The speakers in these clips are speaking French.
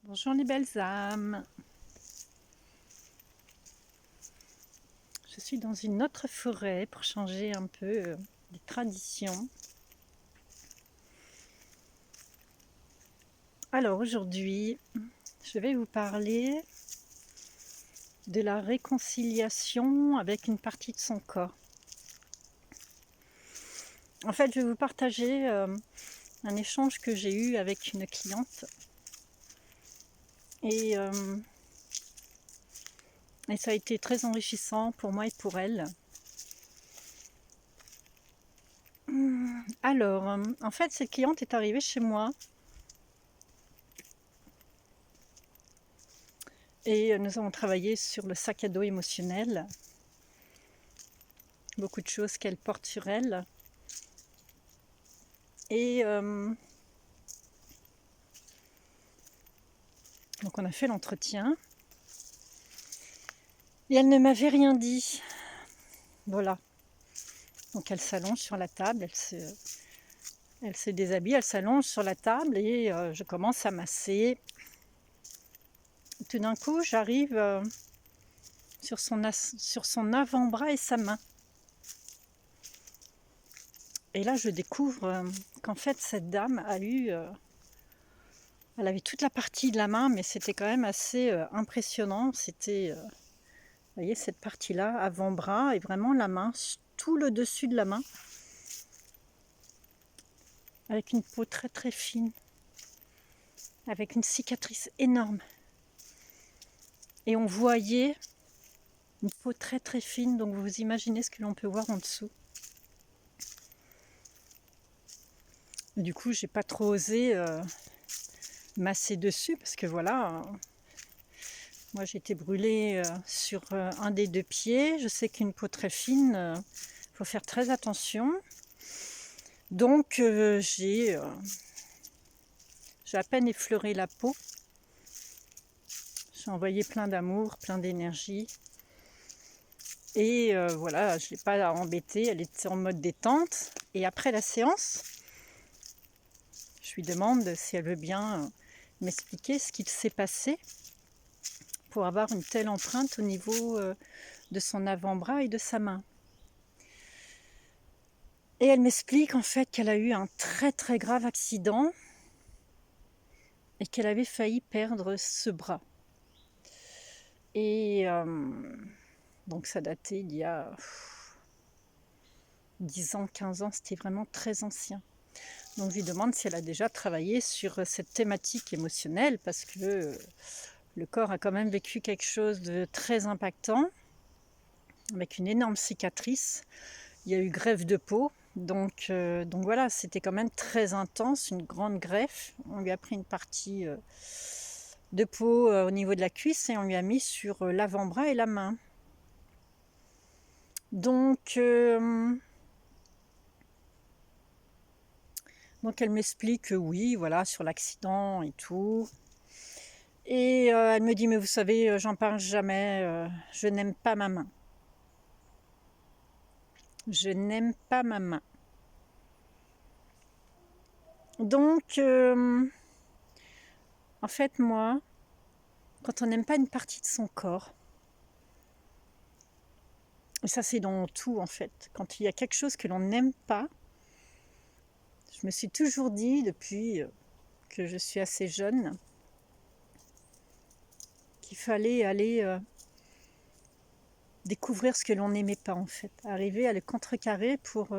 Bonjour les belles âmes. Je suis dans une autre forêt pour changer un peu des traditions. Alors aujourd'hui, je vais vous parler de la réconciliation avec une partie de son corps. En fait, je vais vous partager un échange que j'ai eu avec une cliente. Et ça a été très enrichissant pour moi et pour elle. Alors, en fait, cette cliente est arrivée chez moi et nous avons travaillé sur le sac à dos émotionnel. Beaucoup de choses qu'elle porte sur elle. Et donc on a fait l'entretien. Et elle ne m'avait rien dit. Voilà. Donc elle s'allonge sur la table, elle se déshabille, elle s'allonge sur la table et je commence à masser. Tout d'un coup, j'arrive sur son avant-bras et sa main. Et là, je découvre qu'en fait, cette dame a eu... elle avait toute la partie de la main, mais c'était quand même assez impressionnant. C'était, vous voyez, cette partie-là, avant-bras, et vraiment la main, tout le dessus de la main, avec une peau très très fine, avec une cicatrice énorme. Et on voyait une peau très très fine, donc vous imaginez ce que l'on peut voir en dessous. Du coup, j'ai pas trop osé masser dessus parce que voilà, moi j'ai été brûlée sur un des deux pieds. Je sais qu'une peau très fine, faut faire très attention. Donc j'ai à peine effleuré la peau. J'ai envoyé plein d'amour, plein d'énergie. Et voilà, je ne l'ai pas embêtée, elle était en mode détente. Et après la séance, je lui demande si elle veut bien m'expliquer ce qu'il s'est passé pour avoir une telle empreinte au niveau de son avant-bras et de sa main. Et elle m'explique en fait qu'elle a eu un très très grave accident et qu'elle avait failli perdre ce bras. Et donc ça datait il y a 10 ans, 15 ans, c'était vraiment très ancien. Donc je lui demande si elle a déjà travaillé sur cette thématique émotionnelle parce que le corps a quand même vécu quelque chose de très impactant avec une énorme cicatrice. Il y a eu greffe de peau. Donc voilà, c'était quand même très intense, une grande greffe. On lui a pris une partie de peau au niveau de la cuisse et on lui a mis sur l'avant-bras et la main. Donc elle m'explique que oui, voilà, sur l'accident et tout. Et elle me dit, mais vous savez, j'en parle jamais, je n'aime pas ma main. Je n'aime pas ma main. Donc, en fait, moi, quand on n'aime pas une partie de son corps, et ça c'est dans tout en fait, quand il y a quelque chose que l'on n'aime pas, je me suis toujours dit depuis que je suis assez jeune, qu'il fallait aller découvrir ce que l'on n'aimait pas en fait, arriver à le contrecarrer pour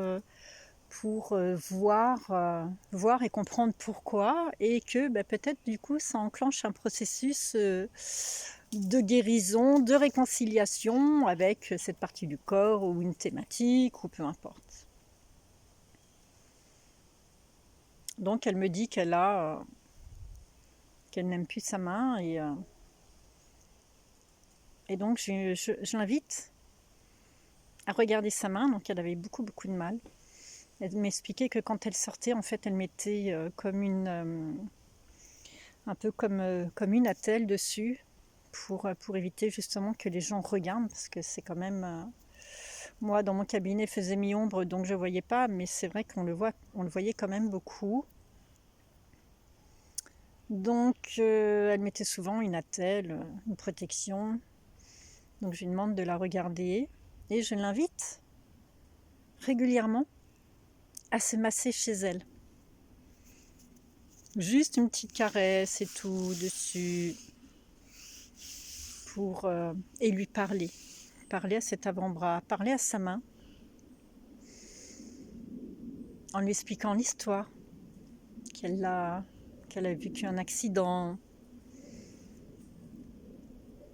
voir et comprendre pourquoi, et que peut-être du coup ça enclenche un processus de guérison, de réconciliation avec cette partie du corps ou une thématique ou peu importe. Donc elle me dit qu'elle n'aime plus sa main et donc je l'invite à regarder sa main. Donc elle avait beaucoup de mal. Elle m'expliquait que quand elle sortait, en fait, elle mettait un peu comme une attelle dessus pour éviter justement que les gens regardent, parce que c'est quand même... moi, dans mon cabinet, faisait mi-ombre, donc je ne voyais pas, mais c'est vrai qu'on le voyait quand même beaucoup. Donc elle mettait souvent une attelle, une protection. Donc je lui demande de la regarder et je l'invite régulièrement à se masser chez elle. Juste une petite caresse et tout dessus et lui parler à cet avant-bras, parler à sa main en lui expliquant l'histoire qu'elle a vécu un accident,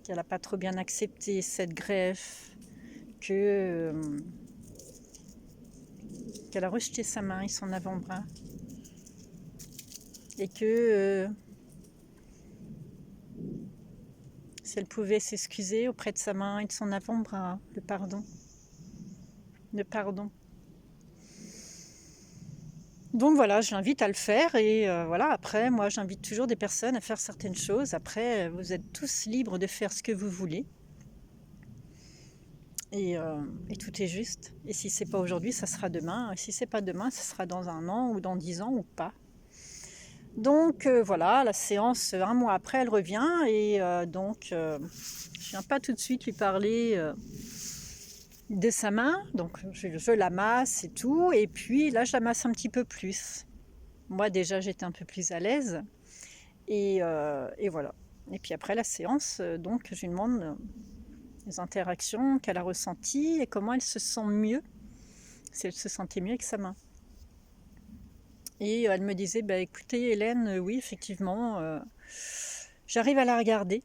qu'elle n'a pas trop bien accepté cette greffe, qu'elle a rejeté sa main et son avant-bras et que si elle pouvait s'excuser auprès de sa main et de son avant-bras, le pardon. Donc voilà, je l'invite à le faire et voilà, après, moi j'invite toujours des personnes à faire certaines choses. Après, vous êtes tous libres de faire ce que vous voulez. Et tout est juste. Et si c'est pas aujourd'hui, ça sera demain. Et si c'est pas demain, ça sera dans 1 an ou dans 10 ans ou pas. Donc voilà, la séance, 1 mois après, elle revient et donc je viens pas tout de suite lui parler de sa main. Donc je la masse et tout. Et puis là, je la masse un petit peu plus. Moi déjà, j'étais un peu plus à l'aise. Et voilà. Et puis après la séance, donc je lui demande les interactions qu'elle a ressenties et comment elle se sent mieux, si elle se sentait mieux avec sa main. Et elle me disait, bah écoutez Hélène, oui effectivement, j'arrive à la regarder,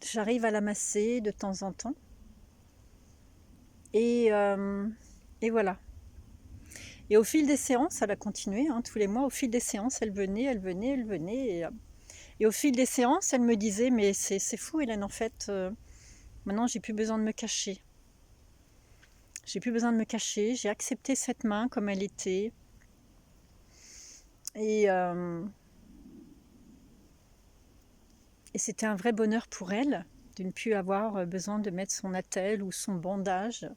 j'arrive à la masser de temps en temps. Et voilà. Et au fil des séances, elle a continué, hein, tous les mois, au fil des séances, elle venait. Et au fil des séances, elle me disait, mais c'est fou Hélène, en fait, maintenant j'ai plus besoin de me cacher. J'ai plus besoin de me cacher, j'ai accepté cette main comme elle était. Et c'était un vrai bonheur pour elle de ne plus avoir besoin de mettre son attelle ou son bandage.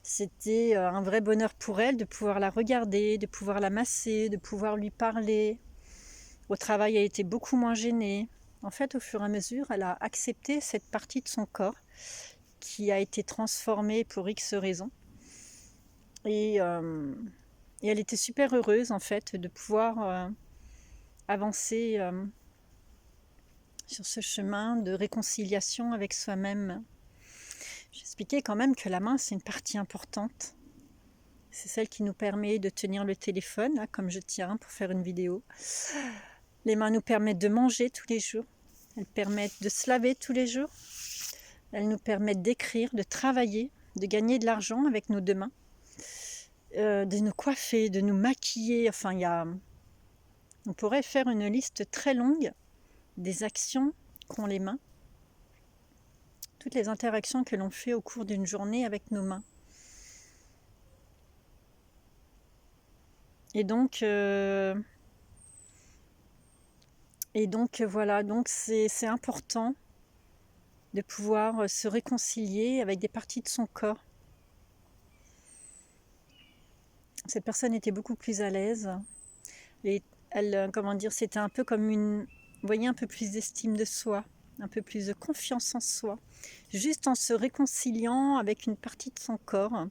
C'était un vrai bonheur pour elle de pouvoir la regarder, de pouvoir la masser, de pouvoir lui parler. Au travail, elle était beaucoup moins gênée. En fait, au fur et à mesure, elle a accepté cette partie de son corps qui a été transformée pour X raisons. Et elle était super heureuse, en fait, de pouvoir avancer sur ce chemin de réconciliation avec soi-même. J'expliquais quand même que la main, c'est une partie importante. C'est celle qui nous permet de tenir le téléphone, là, comme je tiens pour faire une vidéo. Les mains nous permettent de manger tous les jours. Elles permettent de se laver tous les jours. Elles nous permettent d'écrire, de travailler, de gagner de l'argent avec nos 2 mains, de nous coiffer, de nous maquiller. Enfin, on pourrait faire une liste très longue des actions qu'ont les mains, toutes les interactions que l'on fait au cours d'une journée avec nos mains. Et donc voilà, donc c'est important de pouvoir se réconcilier avec des parties de son corps. Cette personne était beaucoup plus à l'aise et elle, c'était un peu comme vous voyez, un peu plus d'estime de soi, un peu plus de confiance en soi, juste en se réconciliant avec une partie de son corps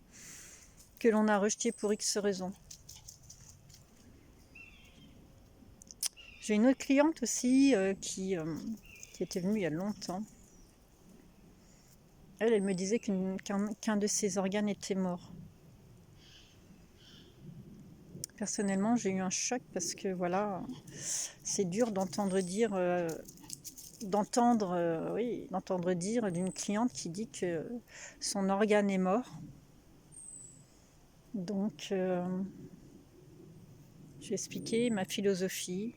que l'on a rejetée pour X raisons. J'ai une autre cliente aussi qui était venue il y a longtemps. Elle me disait qu'un de ses organes était mort. Personnellement, j'ai eu un choc parce que voilà, c'est dur d'entendre dire d'une cliente qui dit que son organe est mort. Donc, j'ai expliqué ma philosophie.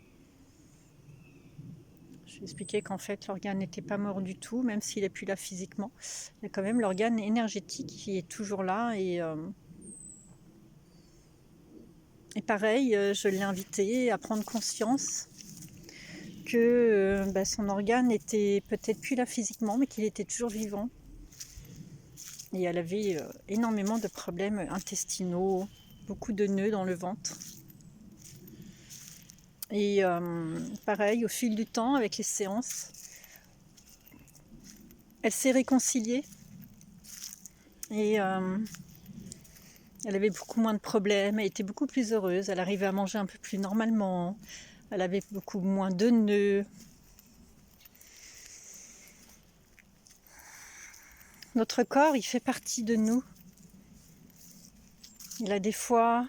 J'ai expliqué qu'en fait, l'organe n'était pas mort du tout, même s'il n'est plus là physiquement. Il y a quand même l'organe énergétique qui est toujours là. Et pareil, je l'ai invité à prendre conscience que son organe n'était peut-être plus là physiquement, mais qu'il était toujours vivant. Et elle avait énormément de problèmes intestinaux, beaucoup de nœuds dans le ventre. Et pareil, au fil du temps, avec les séances, elle s'est réconciliée. Et elle avait beaucoup moins de problèmes, elle était beaucoup plus heureuse, elle arrivait à manger un peu plus normalement, elle avait beaucoup moins de nœuds. Notre corps, il fait partie de nous. Il a des fois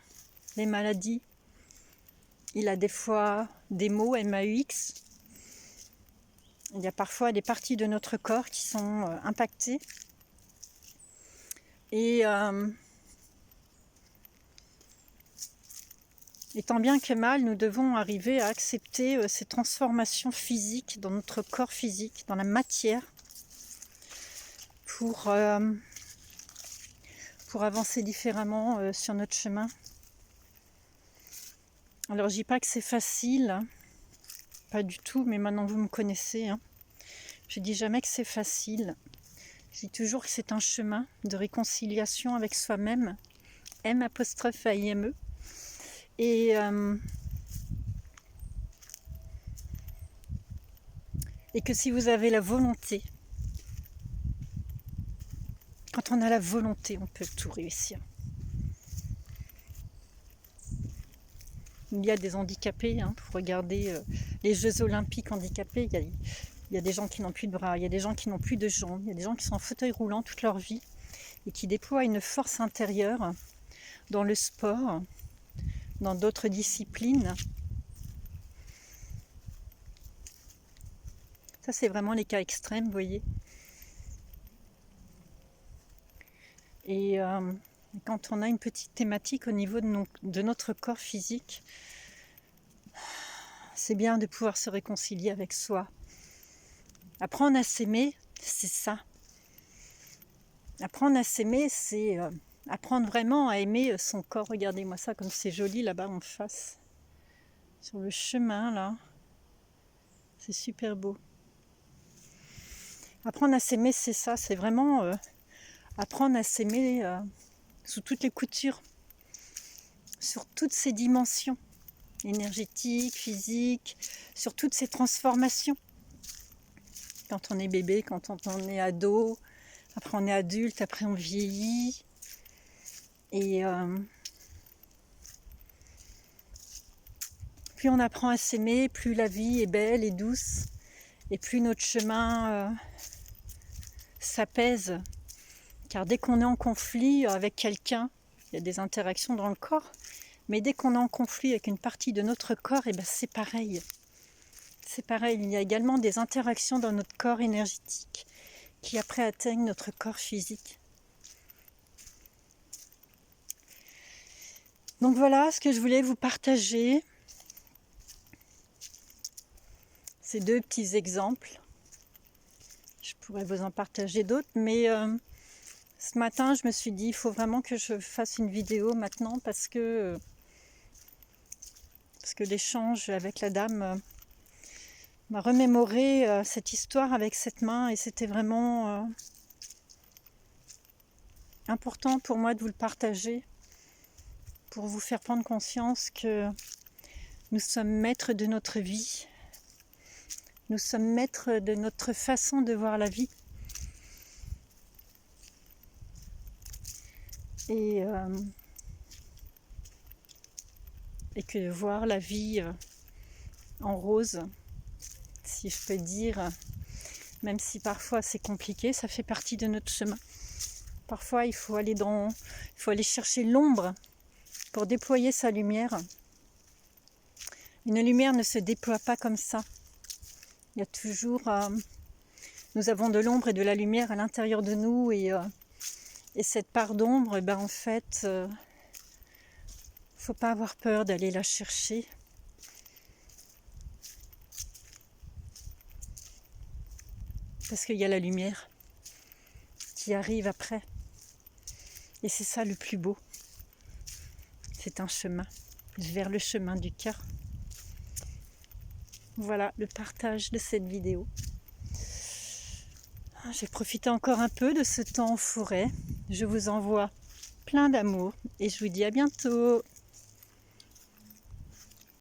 des maladies, il a des fois des maux, MAUX. Il y a parfois des parties de notre corps qui sont impactées. Et et tant bien que mal, nous devons arriver à accepter ces transformations physiques dans notre corps physique, dans la matière, pour avancer différemment sur notre chemin. Alors je dis pas que c'est facile, pas du tout, mais maintenant vous me connaissez. Je dis jamais que c'est facile. Je dis toujours que c'est un chemin de réconciliation avec soi-même, M'-A-I-M-E. Et que si vous avez la volonté, quand on a la volonté, on peut tout réussir. Il y a des handicapés, pour regarder les Jeux Olympiques handicapés, il y a des gens qui n'ont plus de bras, il y a des gens qui n'ont plus de jambes, il y a des gens qui sont en fauteuil roulant toute leur vie et qui déploient une force intérieure dans le sport, dans d'autres disciplines. Ça, c'est vraiment les cas extrêmes, vous voyez. Et quand on a une petite thématique au niveau de notre corps physique, c'est bien de pouvoir se réconcilier avec soi. Apprendre à s'aimer, c'est ça. Apprendre à s'aimer, c'est apprendre vraiment à aimer son corps. Regardez-moi ça, comme c'est joli là-bas en face. Sur le chemin, là. C'est super beau. Apprendre à s'aimer, c'est ça. C'est vraiment apprendre à s'aimer sous toutes les coutures. Sur toutes ses dimensions. Énergétiques, physiques. Sur toutes ces transformations. Quand on est bébé, quand on est ado. Après on est adulte, après on vieillit. Et plus on apprend à s'aimer, plus la vie est belle et douce. Et plus notre chemin s'apaise. Car dès qu'on est en conflit avec quelqu'un, il y a des interactions dans le corps. Mais dès qu'on est en conflit avec une partie de notre corps, et ben c'est pareil. C'est pareil, il y a également des interactions dans notre corps énergétique qui après atteignent notre corps physique. Donc voilà ce que je voulais vous partager. Ces deux petits exemples. Je pourrais vous en partager d'autres, mais ce matin je me suis dit il faut vraiment que je fasse une vidéo maintenant parce que l'échange avec la dame m'a remémoré cette histoire avec cette main et c'était vraiment important pour moi de vous le partager pour vous faire prendre conscience que nous sommes maîtres de notre vie, nous sommes maîtres de notre façon de voir la vie et que voir la vie en rose, si je peux dire, même si parfois c'est compliqué, ça fait partie de notre chemin. Parfois il faut aller chercher l'ombre pour déployer sa lumière. Une lumière ne se déploie pas comme ça. Il y a toujours, nous avons de l'ombre et de la lumière à l'intérieur de nous et cette part d'ombre, en fait, faut pas avoir peur d'aller la chercher. Parce qu'il y a la lumière qui arrive après. Et c'est ça le plus beau. C'est un chemin vers le chemin du cœur. Voilà le partage de cette vidéo. J'ai profité encore un peu de ce temps en forêt. Je vous envoie plein d'amour et je vous dis à bientôt.